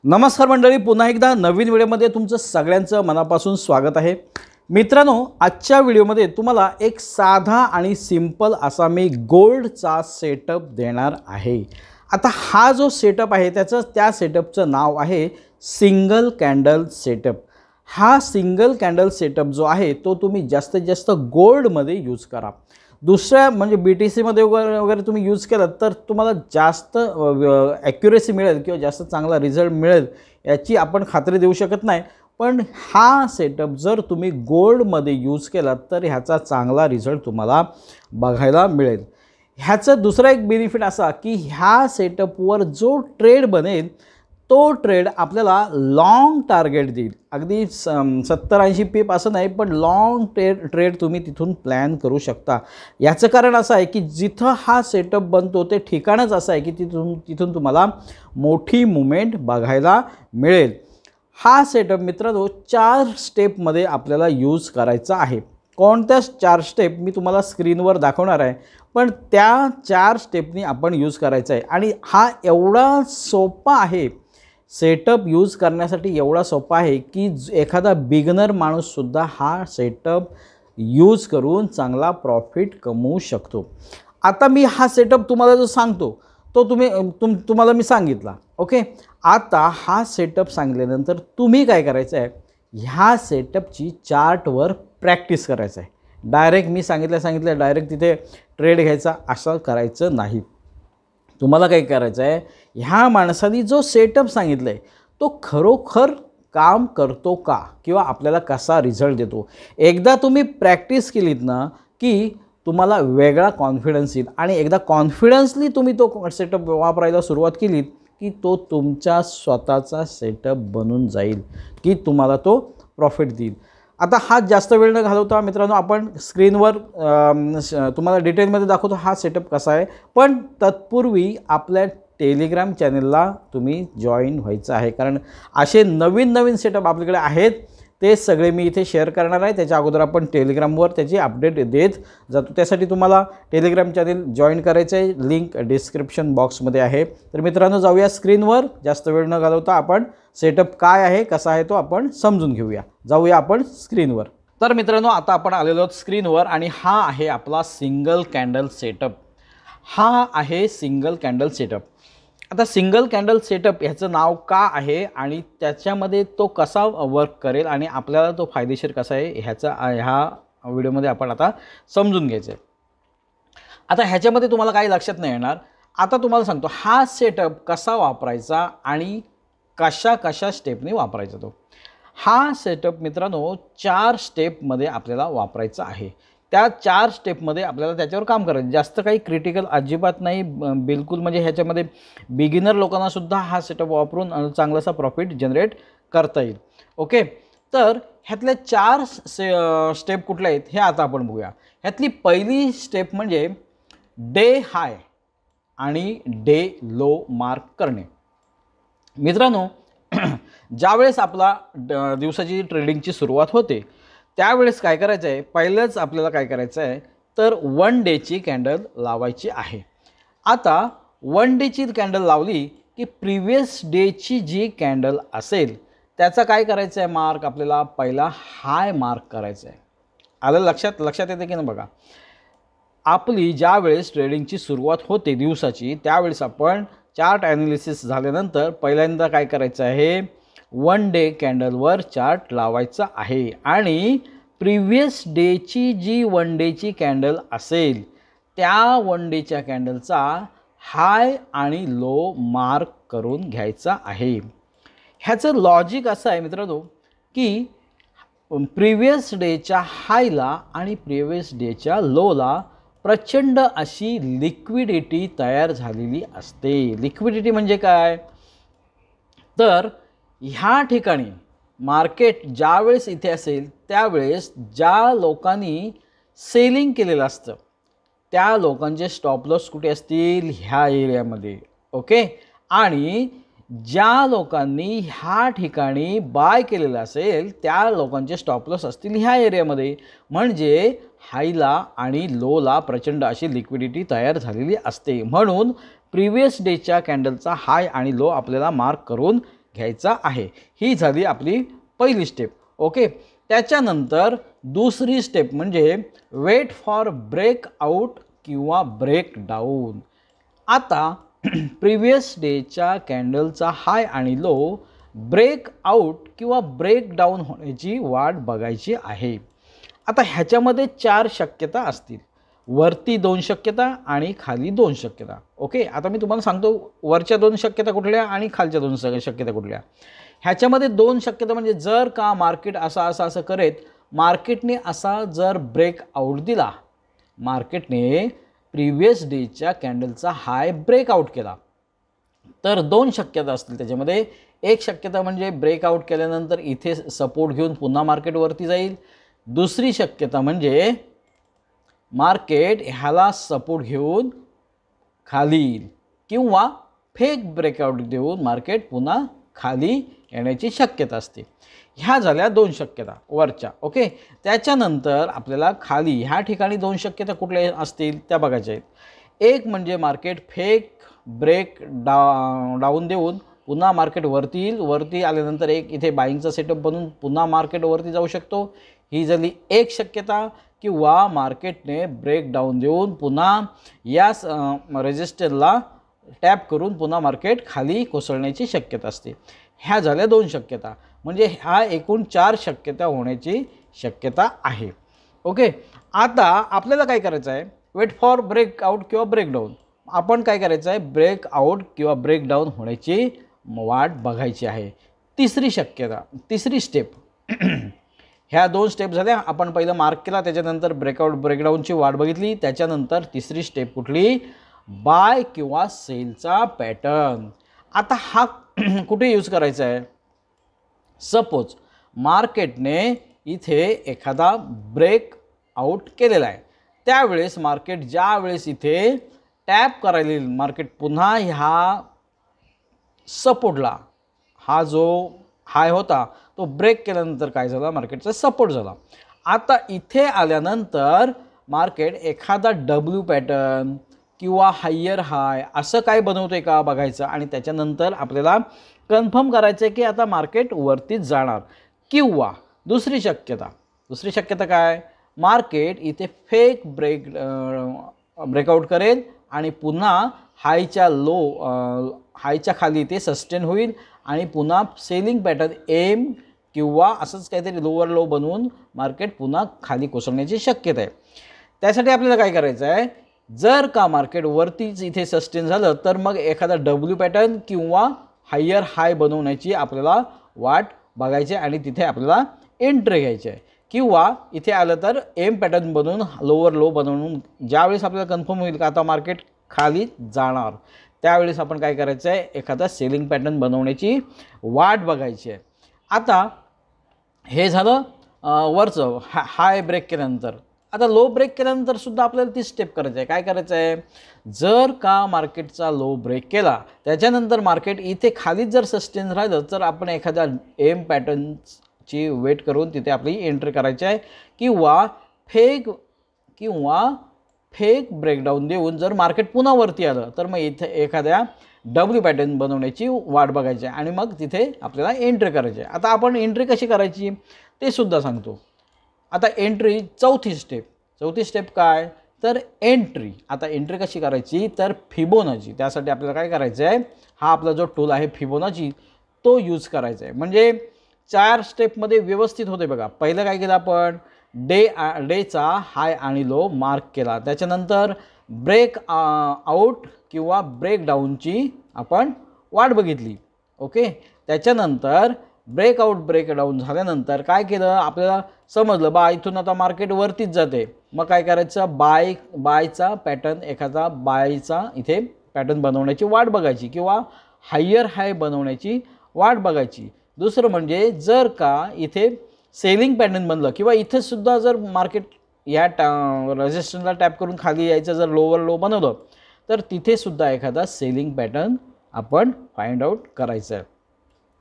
नमस्कार मंडळी, पुन्हा एकदा नवीन व्हिडिओमध्ये तुमचं सगळ्यांचं मनापासून स्वागत आहे। मित्रांनो, आजच्या व्हिडिओमध्ये तुम्हाला एक साधा आणि सिंपल असा मी गोल्डचा सेटअप देणार आहे। आता हा जो सेटअप आहे त्या सेटअपचं नाव आहे सिंगल कॅन्डल सेटअप। हा सिंगल कॅन्डल सेटअप जो आहे तो तुम्ही जास्तीत जास्त गोल्डमध्ये यूज करा। दुसऱ्या म्हणजे BTC मध्ये वगैरे तुम्ही यूज केलं तर तुम्हाला जास्त ॲक्युरेसी मिळेल किंवा जास्त चांगला रिझल्ट मिळेल याची आपण खात्री देऊ शकत नाही। पण हा सेटअप जर तुम्ही गोल्डमध्ये यूज केला तर ह्याचा चांगला रिझल्ट तुम्हाला बघायला मिळेल। ह्याचं दुसरा एक बेनिफिट असा की ह्या सेटअपवर जो ट्रेड बनेल तो ट्रेड आपल्याला लॉंग टार्गेट देईल। अगदी 70-80 पीप असं नाही, पण लॉंग ट्रेड तुम्ही तिथून प्लॅन करू शकता। याचं कारण असं आहे की जिथं हा सेटअप बनतो ते ठिकाणच असं आहे की तिथून तुम्हाला मोठी मूवमेंट बघायला मिळेल। हा सेटअप मित्रांनो 4 स्टेपमध्ये आपल्याला यूज करायचा आहे। कोणत्या 4 स्टेप मी तुम्हाला स्क्रीनवर दाखवणार आहे, पण त्या 4 स्टेपनी आपण यूज करायचा आहे। आणि हा एवढा सोपा आहे, सेटअप यूज करण्यासाठी एवढा सोपा आहे की एखादा बिगिनर माणूससुद्धा हा सेटअप यूज करून चांगला प्रॉफिट कमवू शकतो। आता मी हा सेटअप तुम्हाला जो सांगतो तो तुम्हाला मी सांगितला, ओके। आता हा सेटअप सांगितल्यानंतर तुम्ही काय करायचं आहे, ह्या सेटअपची चार्टवर प्रॅक्टिस करायचं आहे। डायरेक्ट मी सांगितलं डायरेक्ट तिथे ट्रेड घ्यायचा असं करायचं नाही। तुम्हाला काय करायचं आहे, ह्या माणसाने जो सेटअप सांगितलं आहे तो खरोखर काम करतो का किंवा आपल्याला कसा रिझल्ट देतो। एकदा तुम्ही प्रॅक्टिस केलीत ना की तुम्हाला वेगळा कॉन्फिडन्स येईल, आणि एकदा कॉन्फिडन्सली तुम्ही तो सेटअप वापरायला सुरुवात केलीत की तो तुमचा स्वतःचा सेटअप बनून जाईल की तुम्हाला तो प्रॉफिट देईल। आता हा जास्त वेळ न घालवता मित्रांनो आपण स्क्रीनवर तुम्हाला डिटेलमध्ये दाखवतो हा सेटअप कसा आहे। पण तत्पूर्वी आपल्या टेलिग्राम चॅनलला तुम्ही जॉईन व्हायचं आहे, कारण असे नवीन सेटअप आपल्याकडे आहेत ते सगळे मी इथे शेअर करणार आहे। त्याच्या अगोदर आपण टेलिग्रामवर त्याची अपडेट देत जातो। त्यासाठी तुम्हाला टेलिग्राम चॅनल जॉईन करायचं आहे, लिंक डिस्क्रिप्शन बॉक्समध्ये आहे। तर मित्रांनो जाऊया स्क्रीनवर, जास्त वेळ न घालवता आपण सेटअप काय आहे कसा आहे तो आपण समजून घेऊया। जाऊया आपण स्क्रीनवर। तर मित्रांनो आता आपण आलेलो आहोत स्क्रीनवर आणि हा आहे आपला सिंगल कॅन्डल सेटअप। हा आहे सिंगल कॅन्डल सेटअप। आता सिंगल कॅन्डल सेटअप ह्याचं नाव का आहे आणि त्याच्यामध्ये तो कसा वर्क करेल आणि आपल्याला तो फायदेशीर कसा आहे ह्या व्हिडिओमध्ये आपण आता समजून घ्यायचं आहे। आता ह्याच्यामध्ये तुम्हाला काही लक्षात नाही येणार। आता तुम्हाला सांगतो हा सेटअप कसा वापरायचा आणि कशा स्टेपने वापरायचा तो। हा सेटअप मित्रांनो 4 स्टेपमध्ये आपल्याला वापरायचा आहे। त्या 4 स्टेपमध्ये आपल्याला त्याच्यावर काम करायचं, जास्त काही क्रिटिकल अजिबात नाही बिलकुल। म्हणजे ह्याच्यामध्ये बिगिनर लोकांना सुद्धा हा सेटअप वापरून चांगलासा प्रॉफिट जनरेट करता येईल, ओके। तर ह्यातल्या 4 स्टेप कुठल्या आहेत हे आता आपण बघूया। ह्यातली पहिली स्टेप म्हणजे डे हाय आणि डे लो मार्क करणे। मित्रांनो ज्यावेळेस आपला दिवसाची ट्रेडिंगची सुरुवात होते त्यावेळेस काय करायचं आहे, पहिलंच आपल्याला काय करायचं आहे तर 1 डेची कॅन्डल लावायची आहे। आता 1 डेची कॅन्डल लावली की प्रिव्हियस डेची जी कॅन्डल असेल त्याचा काय करायचं आहे मार्क, आपल्याला पहिला हाय मार्क करायचा आहे। आलं लक्षात येते की नाही बघा। आपली ज्यावेळेस ट्रेडिंगची सुरुवात होते दिवसाची त्यावेळेस आपण चार्ट ॲनालिसिस झाल्यानंतर पहिल्यांदा काय करायचं आहे, 1 डे कॅन्डलवर चार्ट लावायचा आहे आणि प्रिव्हियस डेची जी 1 डेची कॅन्डल असेल त्या 1 डेच्या कॅन्डलचा हाय आणि लो मार्क करून घ्यायचा आहे। ह्याचं लॉजिक असं आहे मित्रांनो की प्रिव्हियस डेच्या हायला आणि प्रिव्हियस डेच्या लोला प्रचंड अशी लिक्विडिटी तयार झालेली असते। लिक्विडिटी म्हणजे काय, तर ह्या ठिकाणी मार्केट ज्यावेळेस इथे असेल त्यावेळेस ज्या लोकांनी सेलिंग केलेलं असतं त्या लोकांचे स्टॉप लॉस कुठे असतील, ह्या एरियामध्ये, ओके। आणि ज्या लोकांनी ह्या ठिकाणी बाय केलेलं असेल त्या लोकांचे स्टॉप लॉस असतील ह्या एरियामध्ये। म्हणजे हायला आणि लोला प्रचंड अशी लिक्विडिटी तयार झालेली असते, म्हणून प्रिव्हियस डेच्या कॅन्डलचा हाय आणि लो आपल्याला मार्क करून घ्यायचा आहे. ही झाली आपली पहिली स्टेप. ओके. त्याच्यानंतर दुसरी स्टेप म्हणजे वेट फॉर ब्रेकआउट किंवा ब्रेकडाऊन. आता प्रिव्हियस डेच्या कॅन्डलचा हाय आणि लो ब्रेकआउट किंवा ब्रेकडाऊन होण्याची वाट बघायची आहे. आता ह्याच्यामध्ये 4 शक्यता असतील. वरती 2 शक्यता आणि खाली 2 शक्यता. ओके. आता मी तुम्हाला सांगतो वरच्या 2 शक्यता कुठल्या आणि खालच्या 2 शक्यता कुठल्या. ह्याच्यामध्ये 2 शक्यता म्हणजे जर का मार्केट असं करेत, मार्केटने असा जर ब्रेकआउट दिला, मार्केटने प्रिव्हियस डेच्या कॅन्डलचा हाय ब्रेकआउट केला, तर 2 शक्यता असतील त्याच्यामध्ये. एक शक्यता म्हणजे ब्रेकआउट केल्यानंतर इथे सपोर्ट घेऊन पुन्हा मार्केट वरती जाईल. दुसरी शक्यता म्हणजे मार्केट ह्याला सपोर्ट घेऊन खाली येईल किंवा फेक ब्रेकआउट देऊन मार्केट पुन्हा खाली येण्याची शक्यता असते. ह्या झाल्या 2 शक्यता वरच्या. ओके. त्याच्यानंतर आपल्याला खाली ह्या ठिकाणी 2 शक्यता कुठल्या असतील त्या बघायच्या आहेत. एक म्हणजे मार्केट फेक ब्रेक डाऊन देऊन पुन्हा मार्केट वरती येईल. वरती आल्यानंतर एक इथे बाईंगचा सेटअप बनवून पुन्हा मार्केट वरती जाऊ शकतो. ही झाली एक शक्यता. किंवा मार्केटने ब्रेक डाऊन देऊन पुन्हा या रेजिस्टरला टॅप करून पुन्हा मार्केट खाली कोसळण्याची शक्यता असते. ह्या झाल्या 2 शक्यता. म्हणजे ह्या एकूण 4 शक्यता होण्याची शक्यता आहे. ओके. आता आपल्याला काय करायचं आहे, वेट फॉर ब्रेकआउट किंवा ब्रेकडाऊन. आपण काय करायचं आहे, ब्रेकआउट किंवा ब्रेकडाऊन होण्याची वाट बघायची आहे. तिसरी शक्यता, तिसरी स्टेप. ह्या 2 स्टेप झाल्या. आपण पहिलं मार्क केला, त्याच्यानंतर ब्रेकआउट ब्रेकडाऊनची वाट बघितली. त्याच्यानंतर तिसरी स्टेप कुठली, बाय किंवा सेलचा पॅटर्न. आता हा कुठे यूज करायचा आहे, सपोज मार्केटने इथे एखादा ब्रेकआउट केलेला आहे, त्यावेळेस मार्केट ज्या वेळेस इथे टॅप करायला येईल, मार्केट पुन्हा ह्या सपोर्टला, हा जो हाय होता तो ब्रेक केल्यानंतर काय झाला, मार्केटचा सपोर्ट झाला. आता इथे आल्यानंतर मार्केट एखादा डब्ल्यू पॅटर्न किंवा हायर हाय असं काय बनवतोय का बघायचं. आणि त्याच्यानंतर आपल्याला कन्फर्म करायचं आहे की आता मार्केट वरतीच जाणार. किंवा दुसरी शक्यता काय, मार्केट इथे फेक ब्रेकआउट करेल आणि पुन्हा हायच्या खाली ते सस्टेन होईल आणि पुन्हा सेलिंग पॅटर्न एम किंवा असंच काहीतरी लोअर लो बनवून मार्केट पुन्हा खाली कोसळण्याची शक्यता आहे. त्यासाठी आपल्याला काय करायचं आहे, जर का मार्केट वरतीच इथे सस्टेन झालं तर मग एखादा डब्ल्यू पॅटर्न किंवा हायर हाय बनवण्याची आपल्याला वाट बघायची आणि तिथे आपल्याला एंट्री घ्यायची आहे. किंवा इथे आलं तर एम पॅटर्न बनवून लोअर लो बनवून ज्यावेळेस आपल्याला कन्फर्म होईल का आता मार्केट खाली जाणार, त्यावेळेस आपण काय करायचं आहे, एखादा सेलिंग पॅटर्न बनवण्याची वाट बघायची आहे. आता हे झालं वरचं हाय ब्रेक केल्यानंतर. आता लो ब्रेक केल्यानंतर सुद्धा आपल्याला ती स्टेप करायचं आहे. काय करायचं आहे, जर का मार्केटचा लो ब्रेक केला त्याच्यानंतर मार्केट इथे खालीच जर सस्टेन राहिलं तर आपण एखाद्या एम पॅटर्नची वेट करून तिथे आपली एंट्री करायची आहे. किंवा फेक ब्रेकडाऊन देऊन जर मार्केट पुन्हा वरती आलं तर मग इथे एखाद्या डब्ल्यू पॅटर्न बनवण्याची वाट बघायची आणि मग तिथे आपल्याला एंट्री करायची आहे. आता आपण एंट्री कशी करायची ते सुद्धा सांगतो. आता एंट्री चौथी स्टेप काय तर एंट्री. आता एंट्री कशी करायची तर फिबोनाची. त्यासाठी आपल्याला काय करायचं आहे, हा आपला जो टूल आहे फिबोनाची तो यूज करायचा आहे. म्हणजे 4 स्टेपमध्ये व्यवस्थित होते बघा. पहिलं काय केलं आपण, डेचा हाय आणि लो मार्क केला. त्याच्यानंतर ब्रेक आउट किंवा ब्रेकडाऊनची आपण वाट बघितली. ओके. त्याच्यानंतर ब्रेकआउट ब्रेकडाऊन झाल्यानंतर काय केलं, आपल्याला समजलं बा इथून आता मार्केट वरतीच जाते. मग काय करायचं, बायचा पॅटर्न, एखादा बायचा इथे पॅटर्न बनवण्याची वाट बघायची किंवा हायर हाय बनवण्याची वाट बघायची. दुसरं म्हणजे जर का इथे सेलिंग पॅटर्न बनलं किंवा इथे सुद्धा जर मार्केट या रेजिस्टन्सला टॅप करून खाली यायचं जर लोअर लो बनवलं तर तिथे सुद्धा एखादा सेलिंग पॅटर्न आपण फाइंड आउट करायचं आहे.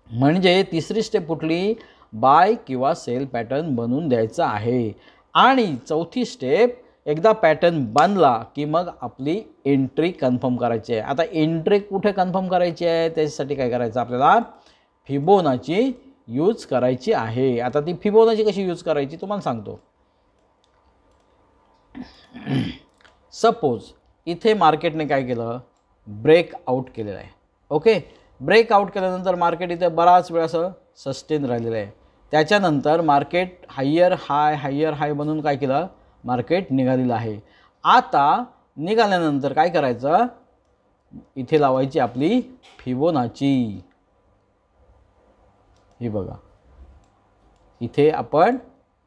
म्हणजे तिसरी स्टेप कुठली, बाय किंवा सेल पॅटर्न बनवून द्यायचं आहे. आणि चौथी स्टेप, एकदा पॅटर्न बनला की मग आपली एंट्री कन्फर्म करायची आहे. आता एंट्री कुठे कन्फर्म करायची आहे त्याच्यासाठी काय करायचं आपल्याला, फिबोनाची यूज करायची आहे. आता ती फिबोनाची कशी यूज करायची तुम्हाला सांगतो. सपोज इथे मार्केटने काय केलं, ब्रेकआउट केलेलं आहे. ओके, ब्रेकआउट केल्यानंतर मार्केट इथे बराच वेळ असं सस्टेन राहिलेलं आहे. त्याच्यानंतर मार्केट हायर हाय बनून काय केलं, मार्केट निघालेलं आहे. आता निघाल्यानंतर काय करायचं, इथे लावायची आपली फिबोनाची. ही बघा, इथे आपण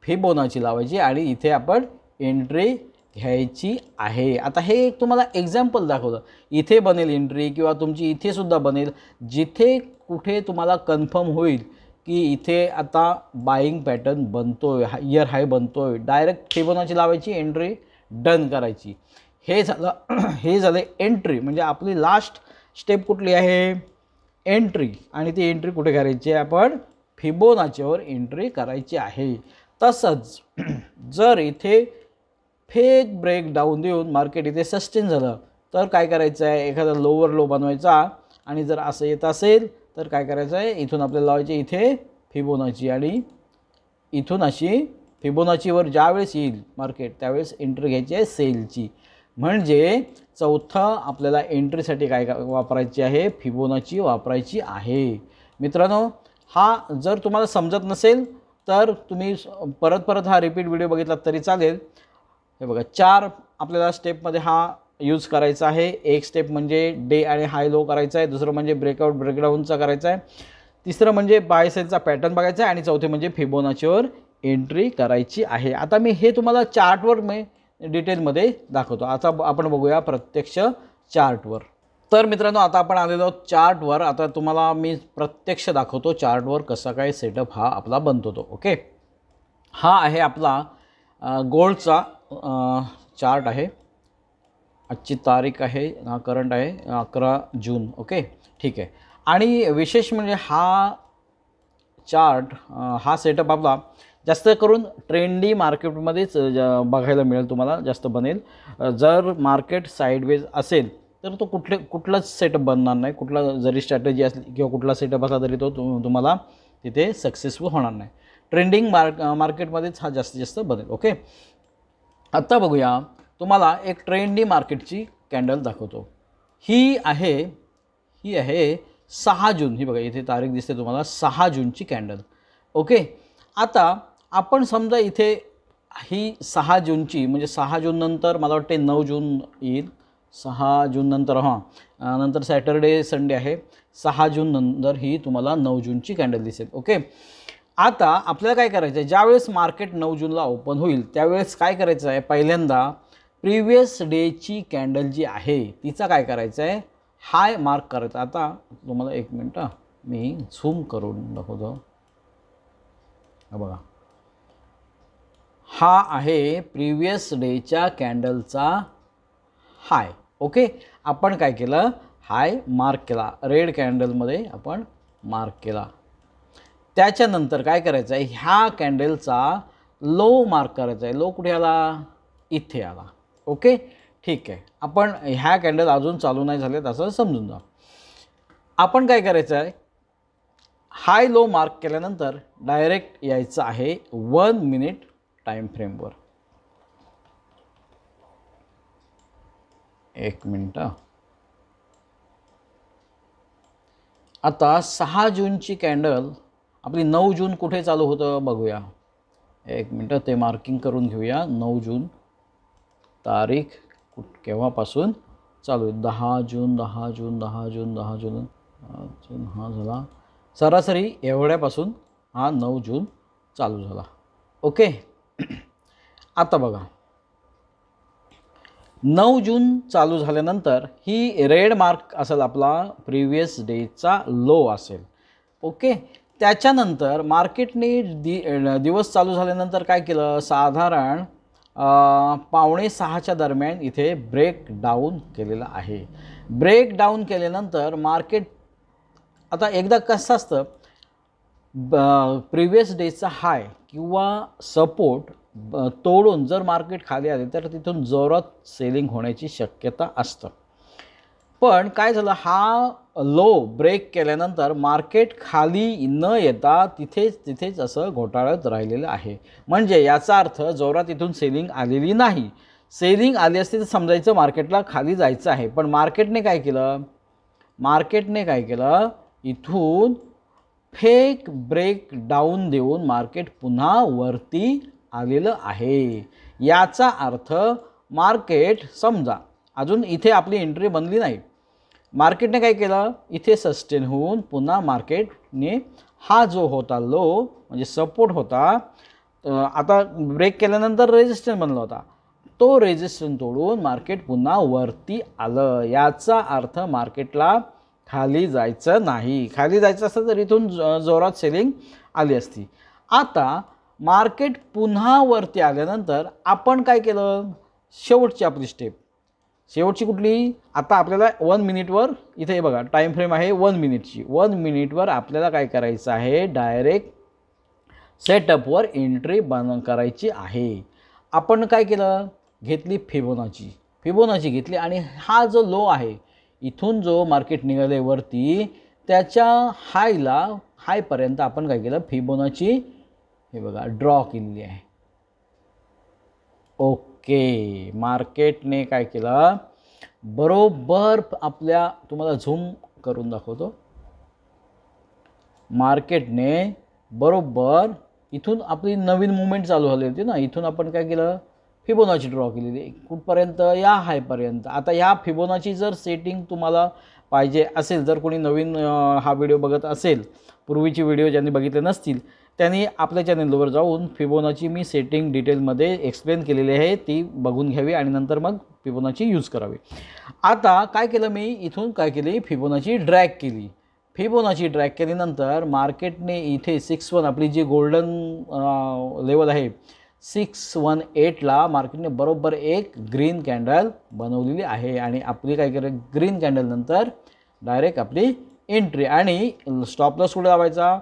फिबोनाची लावायची आणि इथे आपण एंट्री घ्यायची आहे. आता हे एक तुम्हाला एक्झाम्पल दाखवलं. इथे बनेल एंट्री किंवा तुमची इथे सुद्धा बनेल. जिथे कुठे तुम्हाला कन्फर्म होईल की इथे आता बाईंग पॅटर्न बनतोय, हायर हाय बनतोय, डायरेक्ट फिबोनाची लावायची, एंट्री डन करायची. हे झालं एंट्री. म्हणजे आपली लास्ट स्टेप कुठली आहे, एंट्री. आणि ती एंट्री कुठे करायची आहे, आपण फिबोनाचीवर एंट्री करायची आहे. तसंच जर इथे फेक ब्रेक डाऊन देऊन मार्केट इथे सस्टेन झालं तर काय करायचं आहे, एखादा लोअर लो बनवायचा. आणि जर असं येत असेल तर काय करायचं आहे, इथून आपल्याला लावायचे इथे फिबोनाची आणि इथून अशी फिबोनाचीवर ज्यावेळेस येईल मार्केट त्यावेळेस एंट्री घ्यायची आहे सेलची. म्हणजे चौथं आपल्याला एंट्रीसाठी काय वापरायची आहे, फिबोनाची वापरायची आहे. मित्रांनो, हा जर तुम्हाला समजत नसेल तर तुम्ही परत हा रिपीट व्हिडिओ बघितला तरी चालेल. हे बघा, 4 आपल्याला स्टेपमध्ये हा यूज करायचा आहे. एक स्टेप म्हणजे डे आणि हाय लो करायचा आहे, दुसरं म्हणजे ब्रेकआउट ब्रेकडाऊनचा करायचा आहे, तिसरं म्हणजे बाय सेलचा पॅटर्न बघायचा आहे आणि चौथे म्हणजे फिबोनाचीवर एंट्री करायची आहे. आता मी हे तुम्हाला चार्टवर डिटेलमध्ये दाखवतो. आता आपण बघूया प्रत्यक्ष चार्टवर. तर मित्रांनो, आता आपण आलेलो आहोत चार्टवर. आता तुम्हाला मी प्रत्यक्ष दाखवतो चार्टवर कसा काय सेटअप हा आपला बनतो तो. ओके, हा आहे आपला गोल्डचा चार्ट आहे. आजची तारीख आहे, हा करंट आहे 11 जून. ओके, ठीक आहे. आणि विशेष म्हणजे हा चार्ट, हा सेटअप आपला जास्त करून ट्रेंडी मार्केटमध्येच बघायला मिळेल तुम्हाला, जास्त बनेल. जर मार्केट साईडवेज असेल तर तो कुठलाच सेटअप बनणार नाही. कुठला जरी स्ट्रॅटेजी असली किंवा कुठला सेटअप असला तरी तो तुम्हाला तिथे सक्सेसफुल होणार नाही. ट्रेंडिंग मार्केटमध्येच हा जास्तीत जास्त बनेल. ओके, आत्ता बघूया, तुम्हाला एक ट्रेंडी मार्केटची कॅन्डल दाखवतो. ही आहे 6 जून. ही बघा, इथे तारीख दिसते तुम्हाला, 6 जूनची कॅन्डल. ओके, आता आपण समजा इथे ही 6 जूनची, म्हणजे 6 जून नंतर मला वाटते 9 जून येईल. 6 जून नंतर नंतर सॅटर्डे संडे आहे. 6 जून नंतर ही तुम्हाला 9 जूनची कॅन्डल दिसेल. ओके, आता आपल्याला काय करायचं आहे, ज्यावेळेस मार्केट 9 जूनला ओपन होईल त्यावेळेस काय करायचं आहे, पहिल्यांदा प्रिव्हियस डेची कॅन्डल जी आहे तिचा काय करायचं आहे, हाय मार्क करायचा. आता तुम्हाला एक मिनटं मी झूम करून दाखवतो. बघा, हा आहे प्रिव्हियस डेच्या कॅन्डलचा हाय. ओके, आपण काय केलं, हाय मार्क केला, रेड कॅन्डलमध्ये आपण मार्क केला. त्याच्यानंतर काय करायचं आहे, ह्या कॅन्डलचा लो मार्क करायचा आहे. लो कुठे आला, इथे आला. ओके, ठीक आहे. आपण ह्या कॅन्डल अजून चालू नाही झालेत असं समजून जा. आपण काय करायचं आहे, हाय लो मार्क केल्यानंतर डायरेक्ट यायचं आहे 1 मिनिट टाईम फ्रेमवर. 1 मिनटं. आता 6 जूनची कॅन्डल आपली 9 जून कुठे चालू होतं बघूया. 1 मिनटं, ते मार्किंग करून घेऊया. 9 जून तारीख केव्हापासून चालू आहे, 10 जून 10 जून 10 जून 10 जून हा झाला सरासरी एवढ्यापासून हा 9 जून चालू झाला. ओके, आता बघा, 9 जून चालू झाल्यानंतर ही रेड मार्क असेल आपला प्रिव्हियस डेचा लो असेल. ओके, त्याच्यानंतर मार्केटने दिवस चालू झाल्यानंतर काय केलं, साधारण 5:45च्या दरम्यान इथे ब्रेक डाऊन केलेला आहे. ब्रेक डाऊन केल्यानंतर मार्केट आता एकदा कसं असतं, प्रिव्हियस डेचा हाय किंवा सपोर्ट तोडून जर मार्केट खाली आले तर तिथून जोरात सेलिंग होण्याची शक्यता असतं. पण काय झालं, हा लो ब्रेक केल्यानंतर मार्केट खाली न येता तिथेच असं घोटाळत राहिलेलं आहे. म्हणजे याचा अर्थ जोरात इथून सेलिंग आलेली नाही. सेलिंग आली असती तर समजायचं मार्केटला खाली जायचं आहे. पण मार्केटने काय केलं, इथून फेक ब्रेक डाऊन देऊन मार्केट पुन्हा वरती आलेलं आहे. याचा अर्थ मार्केट समजा अजून इथे आपली एंट्री बनली नाही. मार्केटने काय केलं, इथे सस्टेन होऊन पुन्हा मार्केटने हा जो होता लो म्हणजे सपोर्ट होता, आता ब्रेक केल्यानंतर रेजिस्टन्स बनला होता, तो रेजिस्टन्स तोडून मार्केट पुन्हा वरती आलं. याचा अर्थ मार्केटला खाली जायचं नाही. खाली जायचं असतं तर इथून जोरात सेलिंग आली असती. आता मार्केट पुन्हा वरती आल्यानंतर आपण काय केलं, शेवटची आपली स्टेप, शेवटची कुठली, आता आपल्याला 1 मिनिटवर इथे बघा टाईम फ्रेम आहे 1 मिनिटची. 1 मिनिटवर आपल्याला काय करायचं आहे, डायरेक्ट सेटअपवर एंट्री करायची आहे. आपण काय केलं, घेतली फिबोनाची घेतली आणि हा जो लो आहे इथून जो मार्केट निघाले वरती त्याच्या हायपर्यंत आपण काय केलं, फिबोनाची हे बघा ड्रॉ केलेली आहे. ओके, मार्केटने काय केलं, बरोबर आपल्या तुम्हाला झूम करून दाखवतो, मार्केटने बरोबर इथून आपली नवीन मूवमेंट चालू झाली होती ना, इथून आपण काय केलं, फिबोनाची ड्रॉ केलेली कुठपर्यंत, या हायपर्यंत. आता ह्या फिबोनाची जर सेटिंग तुम्हाला पाहिजे असेल, जर कोणी नवीन हा व्हिडिओ बघत असेल, पूर्वीची व्हिडिओ ज्यांनी बघितले नसतील त्यांनी आपल्या चॅनलवर जाऊन फिबोनाची मी सेटिंग डिटेलमध्ये एक्सप्लेन केलेली आहे, ती बघून घ्यावी आणि नंतर मग फिबोनाची यूज करावी. आता काय केलं मी, इथून काय केली, फिबोनाची ड्रॅग केली. फिबोनाची ड्रॅग केल्यानंतर मार्केटने इथे 6-1 आपली जी गोल्डन लेवल आहे 618ला मार्केटने बरोबर एक ग्रीन कॅन्डल बनवलेली आहे. आणि आपली काय केलं, ग्रीन कॅन्डल नंतर डायरेक्ट आपली एंट्री. आणि स्टॉप लॉस कुठे लावायचा,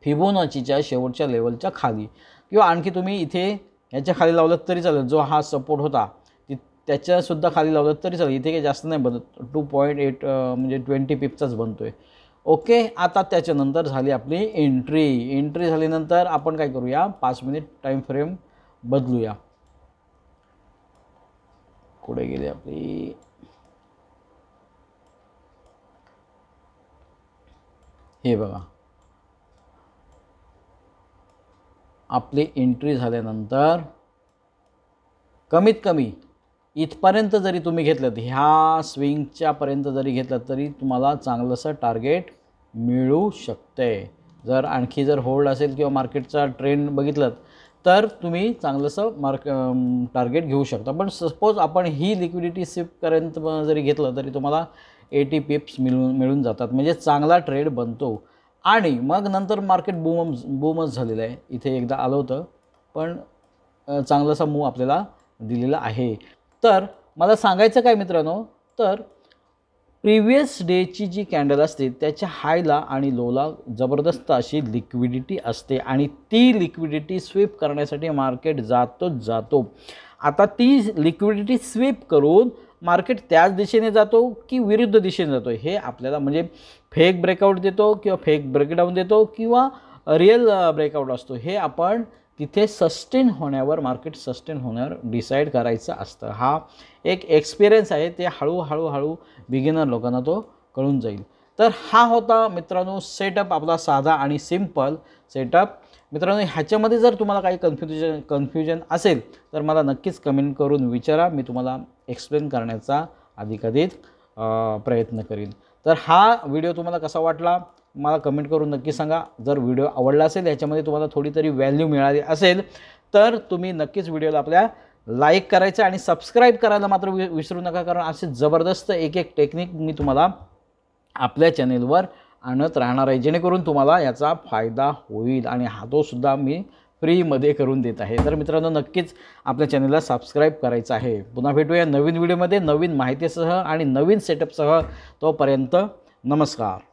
फिबोनाचीच्या शेवटच्या लेवलच्या खाली, किंवा आणखी तुम्ही इथे याच्या खाली लावलं तरी चालेल, जो हा सपोर्ट होता त्याच्यासुद्धा खाली लावलं तरी चालेल. इथे काही जास्त नाही बनत, 2.8 म्हणजे 20 पिपचाच बनतो आहे. ओके, आता त्याच्यानंतर झाली आपली एंट्री झाल्यानंतर आपण काय करूया, 5 मिनिट टाईम फ्रेम बदलूया. कुठे गेली आपली, हे बघा आपली एंट्री झाल्यानंतर कमीत कमी इथपर्यंत जरी तुम्ही घेतलं, ह्या स्विंगच्या पर्यंत जरी घेतलं तरी तुम्हाला चांगलंसं टार्गेट मिळू शकते. जर आणखी जर होल्ड असेल किंवा मार्केटचा ट्रेंड बघितलं तर तुम्ही चांगलंसं टार्गेट घेऊ शकता. पण सपोज आपण ही लिक्विडिटी स्वीपपर्यंत जरी घेतलं तरी तुम्हाला 80 पिप्स मिळून जातात, म्हणजे चांगला ट्रेड बनतो. आणि मग नंतर मार्केट बूमच झालेलं आहे. इथे एकदा आलं होतं पण चांगलासा मूव आपल्याला दिलेला आहे. तर मला सांगायचं काय मित्रांनो, तर प्रिव्हियस डेची जी कॅन्डल असते त्याच्या हायला आणि लोला जबरदस्त अशी लिक्विडिटी असते आणि ती लिक्विडिटी स्वीप करण्यासाठी मार्केट जातो. आता ती लिक्विडिटी स्वीप करून मार्केट त्याच दिशेने जातो की विरुद्ध दिशेने जातो हे आपल्याला, म्हणजे फेक ब्रेकआउट देतो किंवा फेक ब्रेकडाऊन देतो किंवा रिअल ब्रेकआउट असतो, हे आपण तिथे सस्टेन होण्यावर, मार्केट सस्टेन होण्यावर डिसाईड करायचं असतं. हा एक एक्सपिरियन्स आहे, ते हळूहळू बिगिनर लोकांना तो कळून जाईल. तर हा होता मित्रांनो सेटअप आपला साधा आणि सिंपल सेटअप. मित्रांनो ह्याच्यामध्ये जर तुम्हाला काही कन्फ्युजन असेल तर मला नक्कीच कमेंट करून विचारा, मी तुम्हाला एक्सप्लेन करण्याचा अधिकाधिक प्रयत्न करीन. तर हा व्हिडिओ तुम्हाला कसा वाटला मला कमेंट करून नक्की सांगा. जर व्हिडिओ आवडला असेल, याच्यामध्ये तुम्हाला थोडी तरी व्हॅल्यू मिळाली असेल तर तुम्ही नक्कीच व्हिडिओला आपल्या लाईक करायचं आणि सबस्क्राईब करायला मात्र विसरू नका, कारण असे जबरदस्त एक टेक्निक मी तुम्हाला आपल्या चॅनेलवर आणत राहणार आहे, जेणेकरून तुम्हाला याचा फायदा होईल आणि तो सुद्धा मी फ्रीमध्ये करून देत आहे. तर मित्रांनो नक्कीच आपल्या चॅनलला सबस्क्राईब करायचं आहे. पुन्हा भेटूया नवीन व्हिडिओमध्ये नवीन माहितीसह आणि नवीन सेटअपसह. तोपर्यंत नमस्कार.